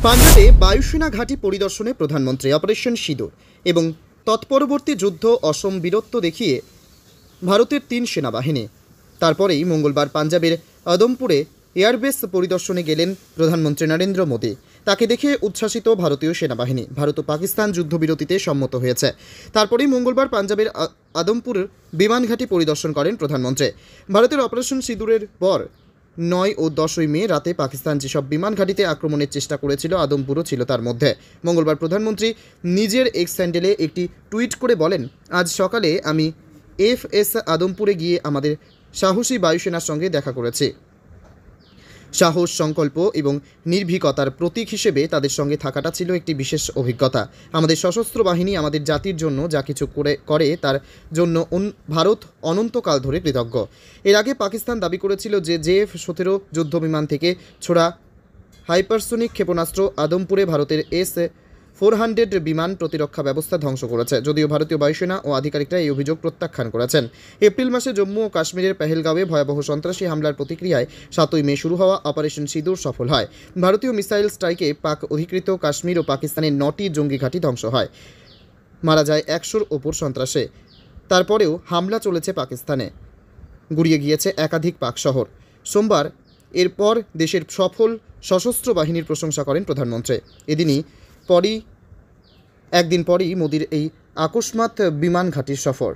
পাঞ্জাবে বায়ুসেনা ঘাঁটি পরিদর্শনে প্রধানমন্ত্রী অপারেশন সিঁদুর এবং তৎপরবর্তী যুদ্ধ অসম বীরত্ব দেখিয়ে ভারতের 3 সেনাবাহিনী। তারপরেই মঙ্গলবার পাঞ্জাবের আদমপুরে এয়ারবেস পরিদর্শনে গেলেন প্রধানমন্ত্রী নরেন্দ্র মোদী। তাকে দেখে উচ্ছ্বাসিত ভারতীয় সেনাবাহিনী। ভারত ও পাকিস্তান যুদ্ধবিরতিতে সম্মত হয়েছে। তারপরেই মঙ্গলবার পাঞ্জাবের আদমপুর বিমান ঘাঁটি পরিদর্শন করেন প্রধানমন্ত্রী। ভারতের অপারেশন সিঁদুরের পর 9 ও 10 মে রাতে পাকিস্তান যেসব বিমান ঘাঁটিতে আক্রমণের চেষ্টা করেছিল, আদমপুরও ছিল তার মধ্যে। মঙ্গলবার প্রধানমন্ত্রী নিজের এক্স হ্যান্ডেলে একটি টুইট করে বলেন, আজ সকালে আমি এফএস আদমপুরে গিয়ে আমাদের সাহসী বায়ুসেনার সঙ্গে দেখা করেছি। সাহস, সংকল্প এবং নির্ভীকতার প্রতীক হিসেবে তাদের সঙ্গে থাকাটা ছিল একটি বিশেষ অভিজ্ঞতা। আমাদের সশস্ত্র বাহিনী আমাদের জাতির জন্য যা কিছু করে তার জন্য ভারত অনন্তকাল ধরে কৃতজ্ঞ। এর আগে পাকিস্তান দাবি করেছিল যে JF-17 যুদ্ধবিমান থেকে ছোড়া হাইপারসোনিক ক্ষেপণাস্ত্র আদমপুরে ভারতের S-400 বিমান প্রতিরক্ষা ব্যবস্থা ধ্বংস করেছে। যদিও ভারতীয় বায়ুসেনা ও আধিকারিকরা এই অভিযোগ প্রত্যাখ্যান করেছেন। এপ্রিল মাসে জম্মু ও কাশ্মীরের পেহেলগাঁওয়ে ভয়াবহ সন্ত্রাসী হামলার প্রতিক্রিয়ায় 7 মে শুরু হওয়া অপারেশন সিঁদুর সফল হয়। ভারতীয় মিসাইল স্ট্রাইকে পাক অধিকৃত কাশ্মীর ও পাকিস্তানের 9টি জঙ্গি ঘাঁটি ধ্বংস হয়। মারা যায় 100-র ওপর সন্ত্রাসে। তারপরেও হামলা চলেছে পাকিস্তানে। গুড়িয়ে গিয়েছে একাধিক পাক শহর। সোমবার এরপর দেশের সফল সশস্ত্র বাহিনীর প্রশংসা করেন প্রধানমন্ত্রী। একদিন পরই মোদির এই আকস্মাত বিমান ঘাঁটির সফর।